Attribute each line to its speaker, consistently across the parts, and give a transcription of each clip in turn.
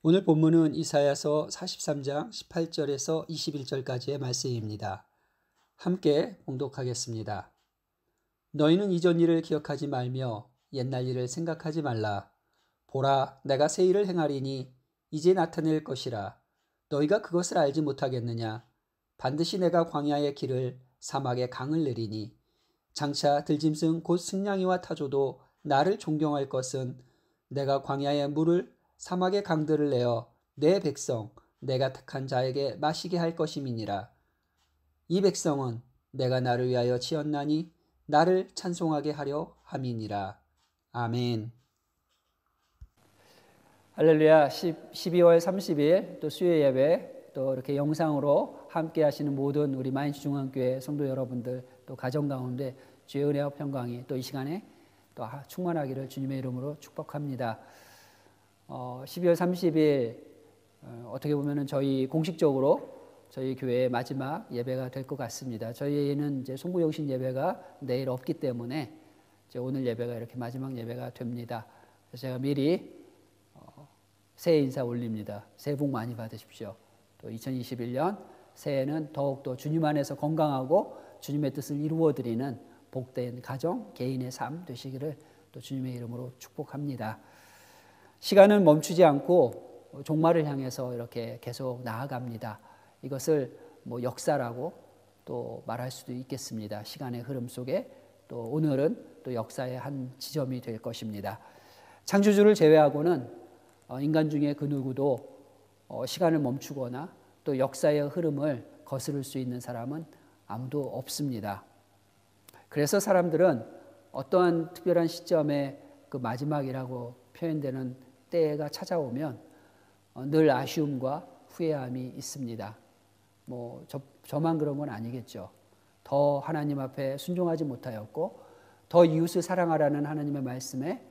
Speaker 1: 오늘 본문은 이사야서 43장 18절에서 21절까지의 말씀입니다. 함께 봉독하겠습니다. 너희는 이전 일을 기억하지 말며 옛날 일을 생각하지 말라. 보라, 내가 새 일을 행하리니 이제 나타낼 것이라. 너희가 그것을 알지 못하겠느냐? 반드시 내가 광야의 길을 사막의 강을 내리니 장차 들짐승 곧 승냥이와 타조도 나를 존경할 것은 내가 광야의 물을 사막의 강들을 내어 내 백성 내가 택한 자에게 마시게 할 것임이니라. 이 백성은 내가 나를 위하여 지었나니 나를 찬송하게 하려 함이니라. 아멘. 할렐루야. 12월 30일 또 수요 예배 또 이렇게 영상으로 함께 하시는 모든 우리 마인츠중앙교회 성도 여러분들 또 가정 가운데 주의 은혜와 평강이 또 이 시간에 또 충만하기를 주님의 이름으로 축복합니다. 12월 30일 어떻게 보면은 저희 공식적으로 저희 교회의 마지막 예배가 될 것 같습니다. 저희는 이제 송구영신 예배가 내일 없기 때문에 이제 오늘 예배가 이렇게 마지막 예배가 됩니다. 그래서 제가 미리 새해 인사 올립니다. 새해 복 많이 받으십시오. 또 2021년 새해는 더욱더 주님 안에서 건강하고 주님의 뜻을 이루어드리는 복된 가정, 개인의 삶 되시기를 또 주님의 이름으로 축복합니다. 시간은 멈추지 않고 종말을 향해서 이렇게 계속 나아갑니다. 이것을 역사라고 또 말할 수도 있겠습니다. 시간의 흐름 속에 또 오늘은 또 역사의 한 지점이 될 것입니다. 창조주를 제외하고는 인간 중에 그 누구도 시간을 멈추거나 또 역사의 흐름을 거스를 수 있는 사람은 아무도 없습니다. 그래서 사람들은 어떠한 특별한 시점에 그 마지막이라고 표현되는 때가 찾아오면 늘 아쉬움과 후회함이 있습니다. 저만 그런 건 아니겠죠. 더 하나님 앞에 순종하지 못하였고 더 이웃을 사랑하라는 하나님의 말씀에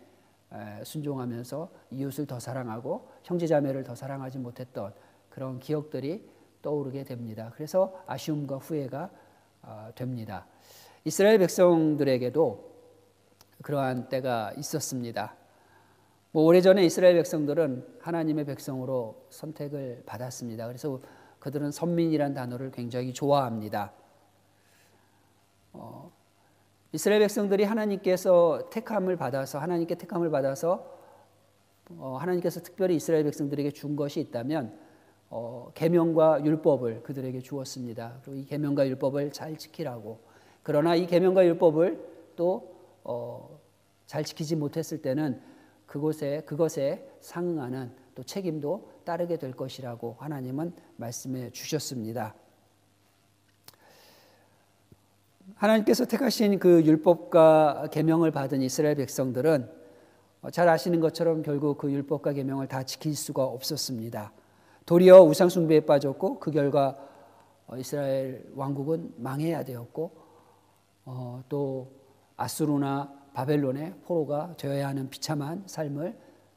Speaker 1: 순종하면서 이웃을 더 사랑하고 형제자매를 더 사랑하지 못했던 그런 기억들이 떠오르게 됩니다. 그래서 아쉬움과 후회가 됩니다. 이스라엘 백성들에게도 그러한 때가 있었습니다. 오래전에 이스라엘 백성들은 하나님의 백성으로 선택을 받았습니다. 그래서 그들은 선민이라는 단어를 굉장히 좋아합니다. 이스라엘 백성들이 하나님께서 택함을 받아서 하나님께서 특별히 이스라엘 백성들에게 준 것이 있다면 계명과 율법을 그들에게 주었습니다. 그리고 이 계명과 율법을 잘 지키라고. 그러나 이 계명과 율법을 또 잘 지키지 못했을 때는 그것에 상응하는 또 책임도 따르게 될 것이라고 하나님은 말씀해 주셨습니다. 하나님께서 택하신 그 율법과 계명을 받은 이스라엘 백성들은 잘 아시는 것처럼 결국 그 율법과 계명을 다 지킬 수가 없었습니다. 도리어 우상 숭배에 빠졌고 그 결과 이스라엘 왕국은 망해야 되었고 또 아수르나 바벨론의 포로가 되어야 하는 비참한 삶을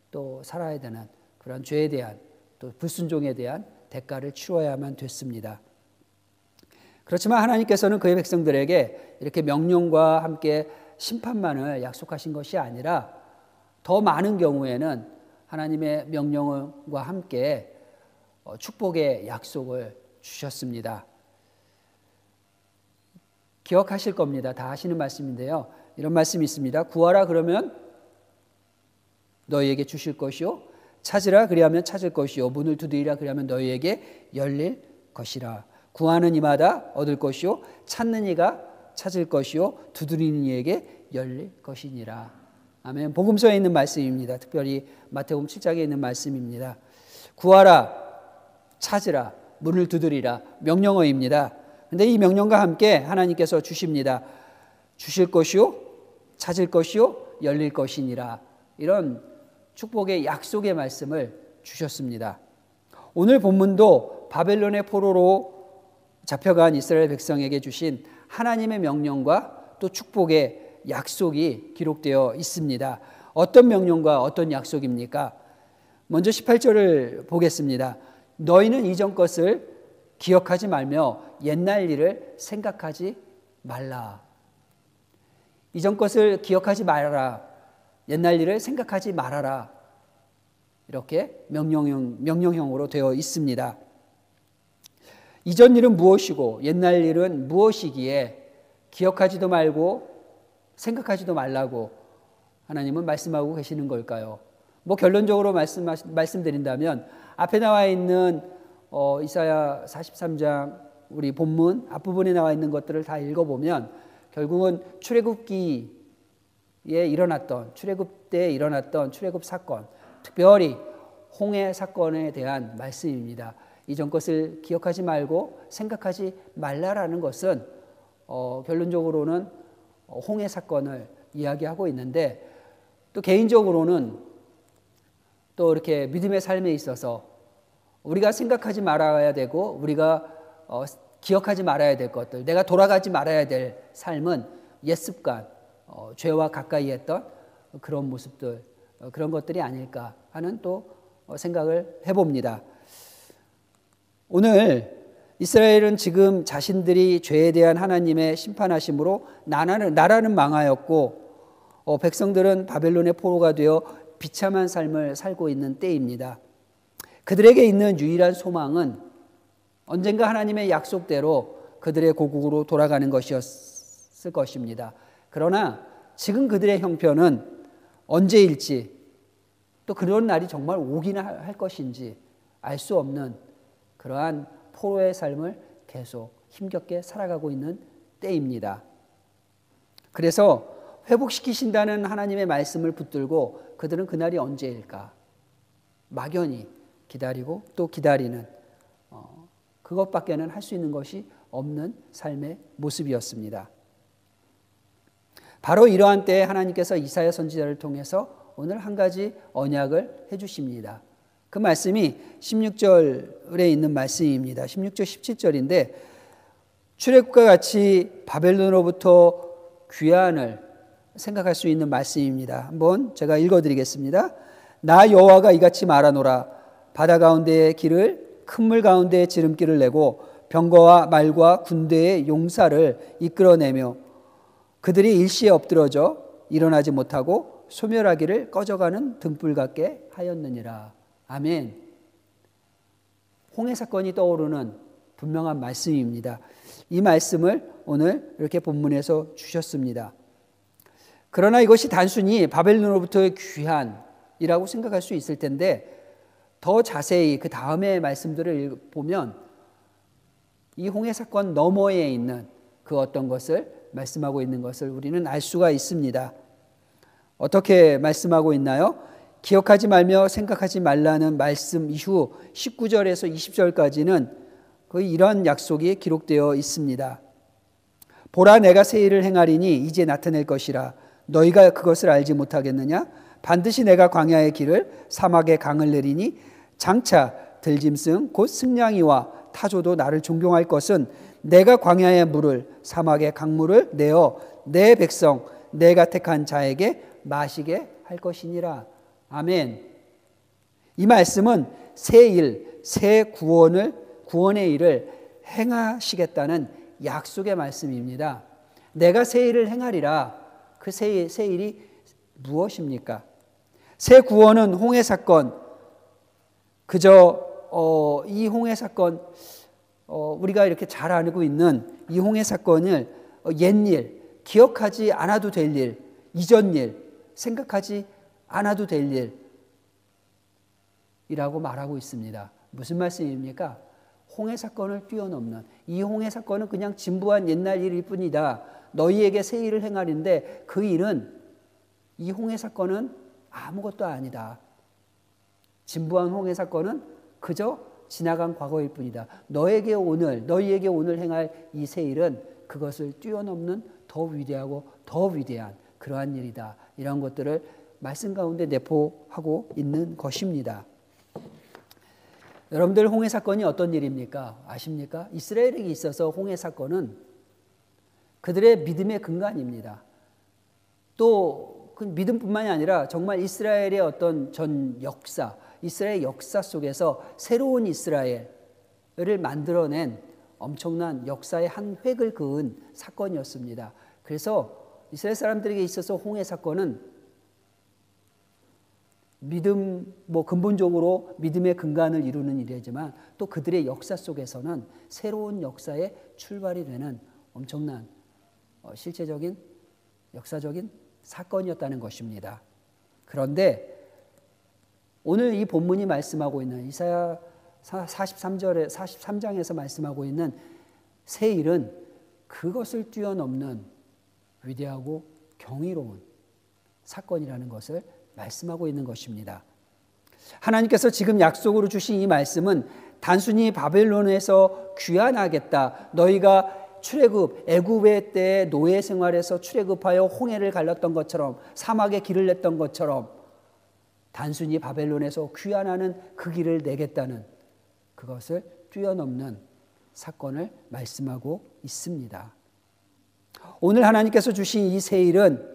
Speaker 1: 또 살아야 되는 그런 죄에 대한 또 불순종에 대한 대가를 치러야만 됐습니다. 그렇지만 하나님께서는 그의 백성들에게 이렇게 명령과 함께 심판만을 약속하신 것이 아니라 더 많은 경우에는 하나님의 명령과 함께 축복의 약속을 주셨습니다. 기억하실 겁니다. 다 아시는 말씀인데요. 이런 말씀이 있습니다. 구하라 그러면 너희에게 주실 것이요, 찾으라 그리하면 찾을 것이요, 문을 두드리라 그리하면 너희에게 열릴 것이라. 구하는 이마다 얻을 것이요, 찾는 이가 찾을 것이요, 두드리는 이에게 열릴 것이니라. 아멘. 복음서에 있는 말씀입니다. 특별히 마태복음 7장에 있는 말씀입니다. 구하라, 찾으라, 문을 두드리라. 명령어입니다. 그런데 이 명령과 함께 하나님께서 주십니다. 주실 것이요, 찾을 것이요, 열릴 것이니라. 이런 축복의 약속의 말씀을 주셨습니다. 오늘 본문도 바벨론의 포로로 잡혀간 이스라엘 백성에게 주신 하나님의 명령과 또 축복의 약속이 기록되어 있습니다. 어떤 명령과 어떤 약속입니까? 먼저 18절을 보겠습니다. 너희는 이전 것을 기억하지 말며 옛날 일을 생각하지 말라. 이전 것을 기억하지 말아라. 옛날 일을 생각하지 말아라. 이렇게 명령형으로 되어 있습니다. 이전 일은 무엇이고 옛날 일은 무엇이기에 기억하지도 말고 생각하지도 말라고 하나님은 말씀하고 계시는 걸까요? 뭐 결론적으로 말씀드린다면 앞에 나와 있는 이사야 43장 우리 본문 앞부분에 나와 있는 것들을 다 읽어보면 결국은 출애굽 때에 일어났던 출애굽 사건, 특별히 홍해 사건에 대한 말씀입니다. 이전 것을 기억하지 말고 생각하지 말라라는 것은 결론적으로는 홍해 사건을 이야기하고 있는데, 또 개인적으로는 또 이렇게 믿음의 삶에 있어서 우리가 생각하지 말아야 되고 우리가 기억하지 말아야 될 것들, 내가 돌아가지 말아야 될 삶은 옛습관, 죄와 가까이 했던 그런 모습들, 그런 것들이 아닐까 하는 또 생각을 해봅니다. 오늘 이스라엘은 지금 자신들이 죄에 대한 하나님의 심판하심으로 나라는 망하였고 백성들은 바벨론의 포로가 되어 비참한 삶을 살고 있는 때입니다. 그들에게 있는 유일한 소망은 언젠가 하나님의 약속대로 그들의 고국으로 돌아가는 것이었을 것입니다. 그러나 지금 그들의 형편은 언제일지, 또 그런 날이 정말 오기나 할 것인지 알 수 없는 그러한 포로의 삶을 계속 힘겹게 살아가고 있는 때입니다. 그래서 회복시키신다는 하나님의 말씀을 붙들고 그들은 그날이 언제일까 막연히 기다리고 또 기다리는 그것밖에는 할 수 있는 것이 없는 삶의 모습이었습니다. 바로 이러한 때에 하나님께서 이사야 선지자를 통해서 오늘 한 가지 언약을 해주십니다. 그 말씀이 16절에 있는 말씀입니다. 16절 17절인데 출애굽과 같이 바벨론으로부터 귀환을 생각할 수 있는 말씀입니다. 한번 제가 읽어드리겠습니다. 나 여호와가 이같이 말하노라. 바다 가운데의 길을 큰 물 가운데에 지름길을 내고 병거와 말과 군대의 용사를 이끌어내며 그들이 일시에 엎드러져 일어나지 못하고 소멸하기를 꺼져가는 등불 같게 하였느니라. 아멘. 홍해 사건이 떠오르는 분명한 말씀입니다. 이 말씀을 오늘 이렇게 본문에서 주셨습니다. 그러나 이것이 단순히 바벨론으로부터의 귀환이라고 생각할 수 있을 텐데 더 자세히 그 다음의 말씀들을 보면 이 홍해 사건 너머에 있는 그 어떤 것을 말씀하고 있는 것을 우리는 알 수가 있습니다. 어떻게 말씀하고 있나요? 기억하지 말며 생각하지 말라는 말씀 이후 19절에서 20절까지는 거의 이런 약속이 기록되어 있습니다. 보라, 내가 새 일을 행하리니 이제 나타낼 것이라. 너희가 그것을 알지 못하겠느냐? 반드시 내가 광야의 길을 사막의 강을 내리니 장차 들짐승 곧 승냥이와 타조도 나를 존경할 것은 내가 광야의 물을 사막의 강물을 내어 내 백성 내가 택한 자에게 마시게 할 것이니라. 아멘. 이 말씀은 새 일, 새 구원의 일을 행하시겠다는 약속의 말씀입니다. 내가 새 일을 행하리라. 그 새 일이 무엇입니까? 새 구원은 홍해 사건, 그저 이 홍해 사건, 우리가 이렇게 잘 알고 있는 이 홍해 사건을 옛일, 기억하지 않아도 될 일, 이전 일, 생각하지 않아도 될 일이라고 말하고 있습니다. 무슨 말씀입니까? 홍해 사건을 뛰어넘는, 이 홍해 사건은 그냥 진부한 옛날 일일 뿐이다. 너희에게 새 일을 행하는데 그 일은, 이 홍해 사건은 아무것도 아니다. 진부한 홍해 사건은 그저 지나간 과거일 뿐이다. 너희에게 오늘 행할 이 새 일은 그것을 뛰어넘는 더 위대하고 더 위대한 그러한 일이다. 이런 것들을 말씀 가운데 내포하고 있는 것입니다. 여러분들, 홍해 사건이 어떤 일입니까? 아십니까? 이스라엘에게 있어서 홍해 사건은 그들의 믿음의 근간입니다. 또 그 믿음뿐만이 아니라 정말 이스라엘의 어떤 전 역사, 이스라엘 역사 속에서 새로운 이스라엘을 만들어낸 엄청난 역사의 한 획을 그은 사건이었습니다. 그래서 이스라엘 사람들에게 있어서 홍해 사건은 믿음, 근본적으로 믿음의 근간을 이루는 일이지만 또 그들의 역사 속에서는 새로운 역사의 출발이 되는 엄청난 실제적인 역사적인 사건이었다는 것입니다. 그런데 오늘 이 본문이 말씀하고 있는 이사야 43장에서 말씀하고 있는 새 일은 그것을 뛰어넘는 위대하고 경이로운 사건이라는 것을 말씀하고 있는 것입니다. 하나님께서 지금 약속으로 주신 이 말씀은 단순히 바벨론에서 귀환하겠다, 너희가 출애굽, 애굽의 때에 노예 생활에서 출애굽하여 홍해를 갈랐던 것처럼 사막에 길을 냈던 것처럼 단순히 바벨론에서 귀환하는 그 길을 내겠다는 그것을 뛰어넘는 사건을 말씀하고 있습니다. 오늘 하나님께서 주신 이 새 일은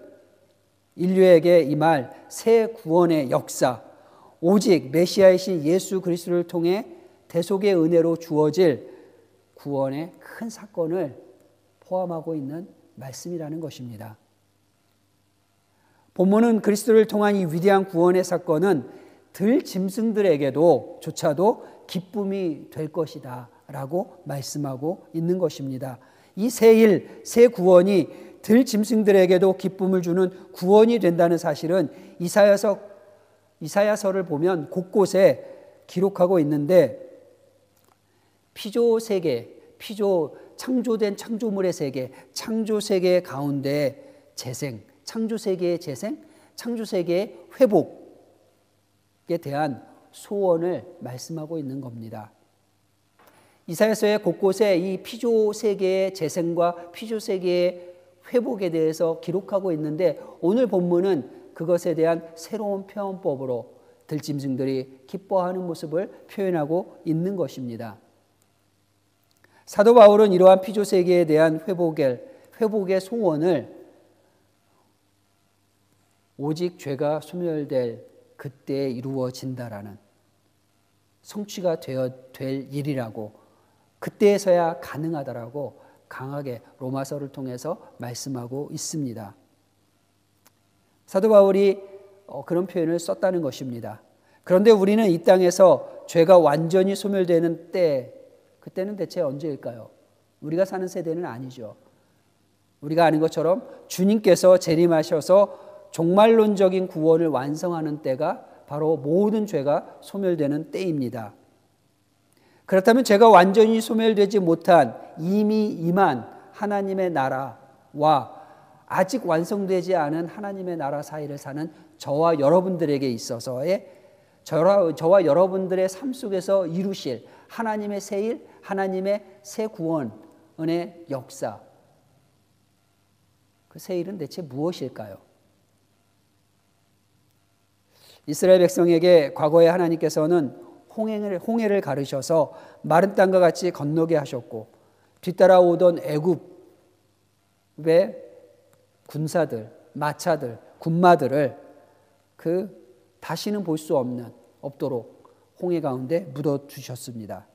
Speaker 1: 인류에게 임할 새 구원의 역사, 오직 메시아이신 예수 그리스도를 통해 대속의 은혜로 주어질 구원의 큰 사건을 포함하고 있는 말씀이라는 것입니다. 본문은 그리스도를 통한 이 위대한 구원의 사건은 들 짐승들에게도 조차도 기쁨이 될 것이다 라고 말씀하고 있는 것입니다. 이 새 일, 새 구원이 들 짐승들에게도 기쁨을 주는 구원이 된다는 사실은 이사야서를 보면 곳곳에 기록하고 있는데 피조 세계, 창조된 창조물의 세계, 창조 세계 가운데 재생, 창조 세계의 재생, 창조 세계의 회복에 대한 소원을 말씀하고 있는 겁니다. 이사야서의 곳곳에 이 피조 세계의 재생과 피조 세계의 회복에 대해서 기록하고 있는데 오늘 본문은 그것에 대한 새로운 표현법으로 들짐승들이 기뻐하는 모습을 표현하고 있는 것입니다. 사도 바울은 이러한 피조 세계에 대한 회복의 소원을 오직 죄가 소멸될 그때 이루어진다라는 성취가 될 일이라고 그때에서야 가능하다라고 강하게 로마서를 통해서 말씀하고 있습니다. 사도 바울이 그런 표현을 썼다는 것입니다. 그런데 우리는 이 땅에서 죄가 완전히 소멸되는 때, 그때는 대체 언제일까요? 우리가 사는 세대는 아니죠. 우리가 아는 것처럼 주님께서 재림하셔서 종말론적인 구원을 완성하는 때가 바로 모든 죄가 소멸되는 때입니다. 그렇다면 죄가 완전히 소멸되지 못한 이미 임한 하나님의 나라와 아직 완성되지 않은 하나님의 나라 사이를 사는 저와 여러분들에게 있어서의 저와 여러분들의 삶 속에서 이루실 하나님의 새 일, 하나님의 새 구원의 역사, 그 새 일은 대체 무엇일까요? 이스라엘 백성에게 과거에 하나님께서는 홍해를 가르셔서 마른 땅과 같이 건너게 하셨고 뒤따라오던 애굽의 군사들, 마차들, 군마들을 다시는 볼 수 없도록 홍해 가운데 묻어두셨습니다.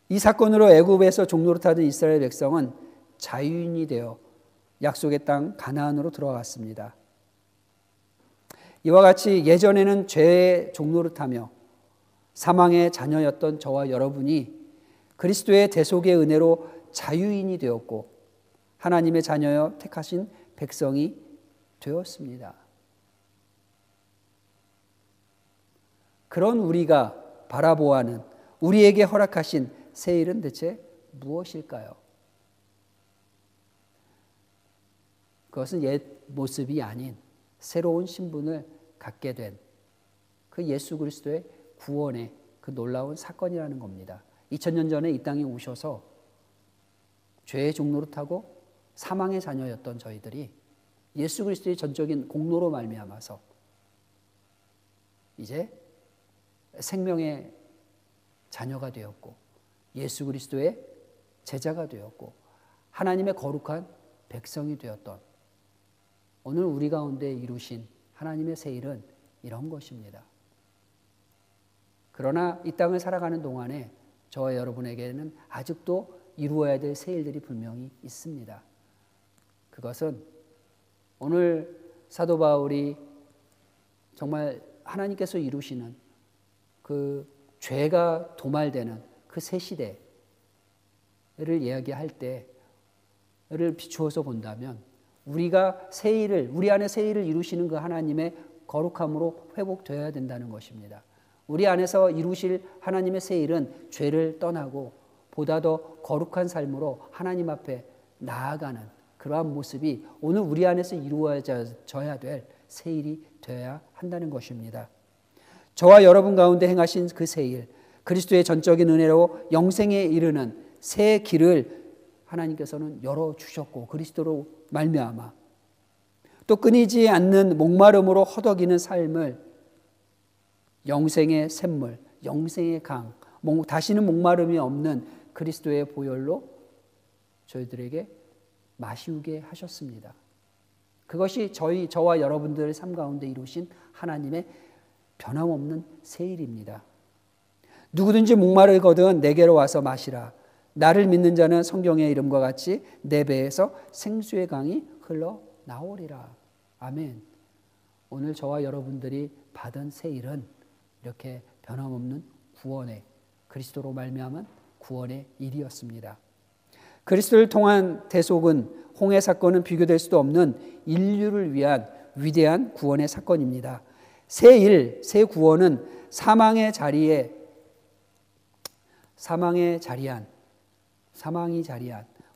Speaker 1: 이 사건으로 애굽에서 종노릇하던 이스라엘 백성은 자유인이 되어 약속의 땅 가나안으로 들어갔습니다. 이와 같이 예전에는 죄의 종노릇하며 사망의 자녀였던 저와 여러분이 그리스도의 대속의 은혜로 자유인이 되었고 하나님의 자녀여 택하신 백성이 되었습니다. 그런 우리가 바라보아는 우리에게 허락하신 새 일은 대체 무엇일까요? 그것은 옛 모습이 아닌 새로운 신분을 갖게 된 그 예수 그리스도의 구원의 그 놀라운 사건이라는 겁니다. 2000년 전에 이 땅에 오셔서 죄의 종노릇하고 사망의 자녀였던 저희들이 예수 그리스도의 전적인 공로로 말미암아서 이제 생명의 자녀가 되었고 예수 그리스도의 제자가 되었고 하나님의 거룩한 백성이 되었던 오늘 우리 가운데 이루신 하나님의 새 일은 이런 것입니다. 그러나 이 땅을 살아가는 동안에 저와 여러분에게는 아직도 이루어야 될 새 일들이 분명히 있습니다. 그것은 오늘 사도 바울이 정말 하나님께서 이루시는 그 죄가 도말되는 그 새 시대를 이야기할 때를 비추어서 본다면 우리가 새 일을, 우리 안에 새 일을 이루시는 그 하나님의 거룩함으로 회복되어야 된다는 것입니다. 우리 안에서 이루실 하나님의 새 일은 죄를 떠나고 보다 더 거룩한 삶으로 하나님 앞에 나아가는 그러한 모습이 오늘 우리 안에서 이루어져야 될 새 일이 되어야 한다는 것입니다. 저와 여러분 가운데 행하신 그 새 일, 그리스도의 전적인 은혜로 영생에 이르는 새 길을 하나님께서는 열어주셨고 그리스도로 말미암아 또 끊이지 않는 목마름으로 허덕이는 삶을 영생의 샘물, 영생의 강, 다시는 목마름이 없는 그리스도의 보혈로 저희들에게 마시우게 하셨습니다. 그것이 저와 여러분들의 삶 가운데 이루신 하나님의 변함없는 새 일입니다. 누구든지 목마르거든 내게로 와서 마시라. 나를 믿는 자는 성경의 이름과 같이 내 배에서 생수의 강이 흘러나오리라. 아멘. 오늘 저와 여러분들이 받은 새 일은 이렇게 변함없는 구원의 그리스도로 말미암은 구원의 일이었습니다. 그리스도를 통한 대속은 홍해 사건은 비교될 수도 없는 인류를 위한 위대한 구원의 사건입니다. 새 일, 새 구원은 사망이 자리한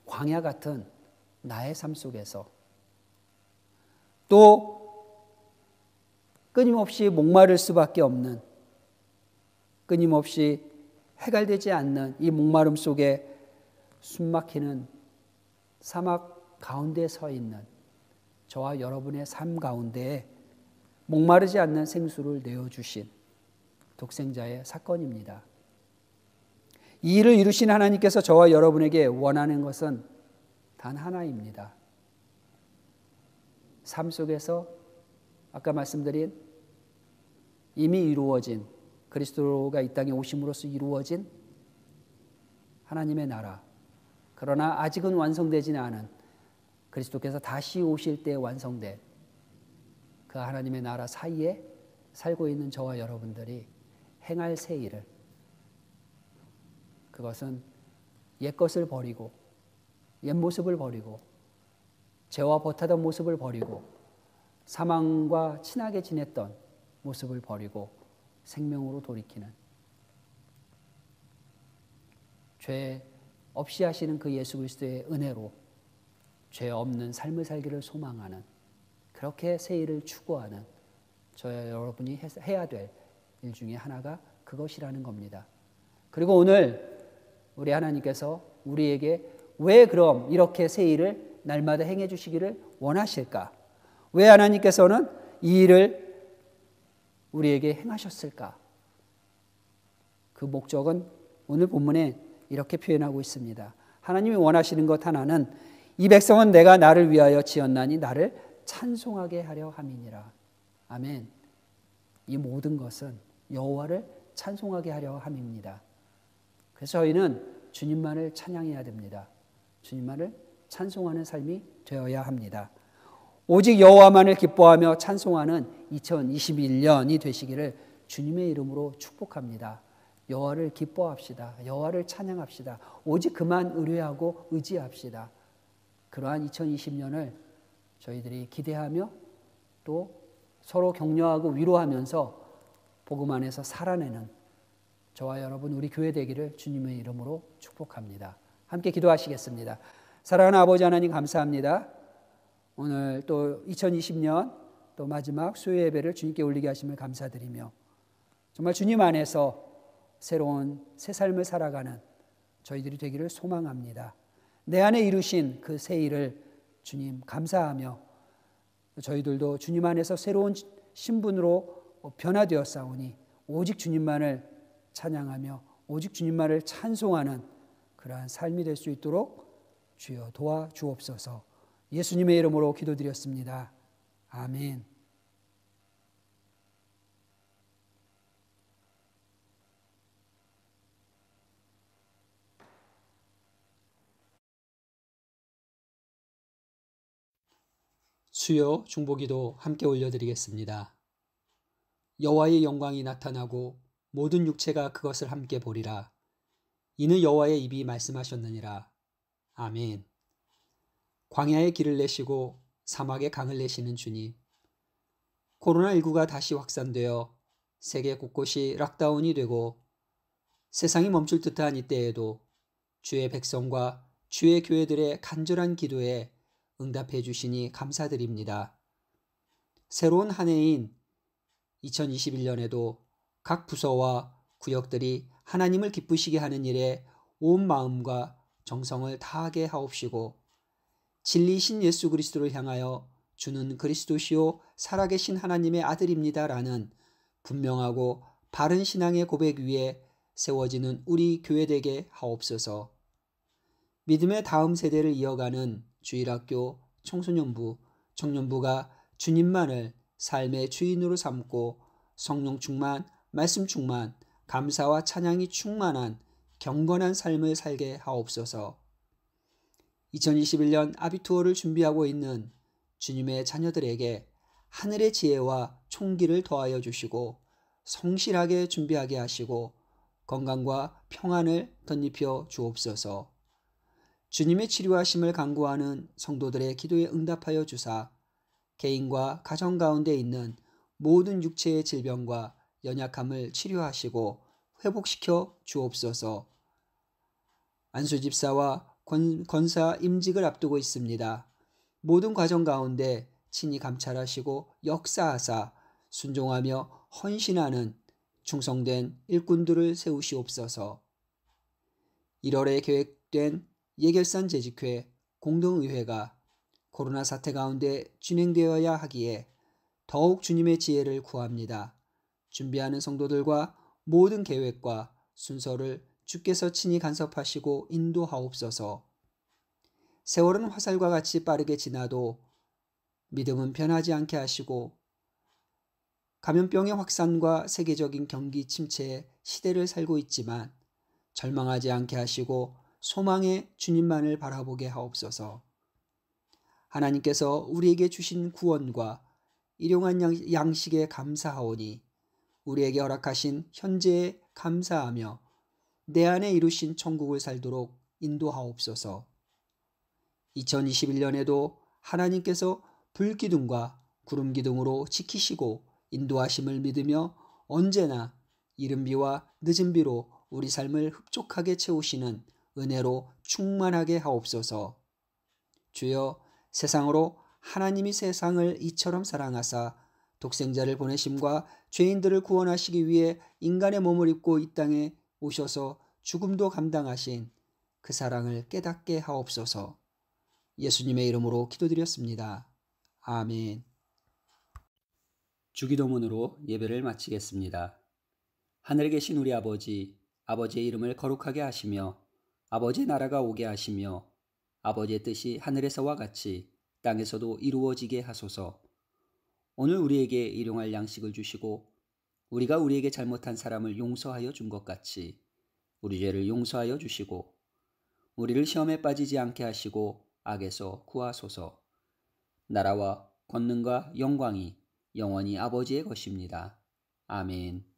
Speaker 1: 광야 같은 나의 삶 속에서 또 끊임없이 목마를 수밖에 없는, 끊임없이 해갈되지 않는 이 목마름 속에 숨막히는 사막 가운데 서 있는 저와 여러분의 삶 가운데에 목마르지 않는 생수를 내어주신 독생자의 사건입니다. 이 일을 이루신 하나님께서 저와 여러분에게 원하는 것은 단 하나입니다. 삶 속에서 아까 말씀드린 이미 이루어진 그리스도가 이 땅에 오심으로써 이루어진 하나님의 나라, 그러나 아직은 완성되지는 않은 그리스도께서 다시 오실 때 완성된 그 하나님의 나라 사이에 살고 있는 저와 여러분들이 행할 새 일을, 그것은 옛것을 버리고 옛 모습을 버리고 죄와 버타던 모습을 버리고 사망과 친하게 지냈던 모습을 버리고 생명으로 돌이키는, 죄 없이 하시는 그 예수 그리스도의 은혜로 죄 없는 삶을 살기를 소망하는, 그렇게 새 일을 추구하는 저와 여러분이 해야 될 일 중에 하나가 그것이라는 겁니다. 그리고 오늘 우리 하나님께서 우리에게 왜 그럼 이렇게 새 일을 날마다 행해 주시기를 원하실까? 왜 하나님께서는 이 일을 우리에게 행하셨을까? 그 목적은 오늘 본문에 이렇게 표현하고 있습니다. 하나님이 원하시는 것 하나는 이 백성은 내가 나를 위하여 지었나니 나를 찬송하게 하려 함이니라. 아멘. 이 모든 것은 여호와를 찬송하게 하려 함입니다. 그래서 저희는 주님만을 찬양해야 됩니다. 주님만을 찬송하는 삶이 되어야 합니다. 오직 여호와만을 기뻐하며 찬송하는 2021년이 되시기를 주님의 이름으로 축복합니다. 여호와를 기뻐합시다. 여호와를 찬양합시다. 오직 그만 의뢰하고 의지합시다. 그러한 2020년을 저희들이 기대하며 또 서로 격려하고 위로하면서 복음 안에서 살아내는 저와 여러분 우리 교회 되기를 주님의 이름으로 축복합니다. 함께 기도하시겠습니다. 사랑하는 아버지 하나님 감사합니다. 오늘 또 2020년 또 마지막 수요 예배를 주님께 올리게 하심을 감사드리며 정말 주님 안에서 새로운 새 삶을 살아가는 저희들이 되기를 소망합니다. 내 안에 이루신 그 새 일을 주님 감사하며 저희들도 주님 안에서 새로운 신분으로 변화되었사오니 오직 주님만을 찬양하며 오직 주님만을 찬송하는 그러한 삶이 될 수 있도록 주여 도와주옵소서. 예수님의 이름으로 기도드렸습니다. 아멘. 수요 중보기도 함께 올려드리겠습니다. 여호와의 영광이 나타나고 모든 육체가 그것을 함께 보리라. 이는 여호와의 입이 말씀하셨느니라. 아멘. 광야의 길을 내시고 사막의 강을 내시는 주님. 코로나19가 다시 확산되어 세계 곳곳이 락다운이 되고 세상이 멈출 듯한 이때에도 주의 백성과 주의 교회들의 간절한 기도에 응답해 주시니 감사드립니다. 새로운 한 해인 2021년에도 각 부서와 구역들이 하나님을 기쁘시게 하는 일에 온 마음과 정성을 다하게 하옵시고 진리이신 예수 그리스도를 향하여 주는 그리스도시요 살아계신 하나님의 아들입니다라는 분명하고 바른 신앙의 고백 위에 세워지는 우리 교회되게 하옵소서. 믿음의 다음 세대를 이어가는 주일학교, 청소년부, 청년부가 주님만을 삶의 주인으로 삼고 성령 충만, 말씀 충만, 감사와 찬양이 충만한 경건한 삶을 살게 하옵소서. 2021년 아비투어를 준비하고 있는 주님의 자녀들에게 하늘의 지혜와 총기를 더하여 주시고 성실하게 준비하게 하시고 건강과 평안을 덧입혀 주옵소서. 주님의 치료하심을 간구하는 성도들의 기도에 응답하여 주사 개인과 가정 가운데 있는 모든 육체의 질병과 연약함을 치료하시고 회복시켜 주옵소서. 안수집사와 권사 임직을 앞두고 있습니다. 모든 과정 가운데 친히 감찰하시고 역사하사 순종하며 헌신하는 충성된 일꾼들을 세우시옵소서. 1월에 계획된 예결산 재직회 공동의회가 코로나 사태 가운데 진행되어야 하기에 더욱 주님의 지혜를 구합니다. 준비하는 성도들과 모든 계획과 순서를 주께서 친히 간섭하시고 인도하옵소서. 세월은 화살과 같이 빠르게 지나도 믿음은 변하지 않게 하시고 감염병의 확산과 세계적인 경기 침체의 시대를 살고 있지만 절망하지 않게 하시고 소망의 주님만을 바라보게 하옵소서. 하나님께서 우리에게 주신 구원과 일용한 양식에 감사하오니 우리에게 허락하신 현재에 감사하며 내 안에 이루신 천국을 살도록 인도하옵소서. 2021년에도 하나님께서 불기둥과 구름기둥으로 지키시고 인도하심을 믿으며 언제나 이른 비와 늦은 비로 우리 삶을 흡족하게 채우시는 은혜로 충만하게 하옵소서. 주여, 세상으로 하나님이 세상을 이처럼 사랑하사 독생자를 보내심과 죄인들을 구원하시기 위해 인간의 몸을 입고 이 땅에 오셔서 죽음도 감당하신 그 사랑을 깨닫게 하옵소서. 예수님의 이름으로 기도드렸습니다. 아멘. 주기도문으로 예배를 마치겠습니다. 하늘에 계신 우리 아버지, 아버지의 이름을 거룩하게 하시며 아버지의 나라가 오게 하시며 아버지의 뜻이 하늘에서와 같이 땅에서도 이루어지게 하소서. 오늘 우리에게 일용할 양식을 주시고 우리가 우리에게 잘못한 사람을 용서하여 준 것 같이 우리 죄를 용서하여 주시고 우리를 시험에 빠지지 않게 하시고 악에서 구하소서. 나라와 권능과 영광이 영원히 아버지의 것입니다. 아멘.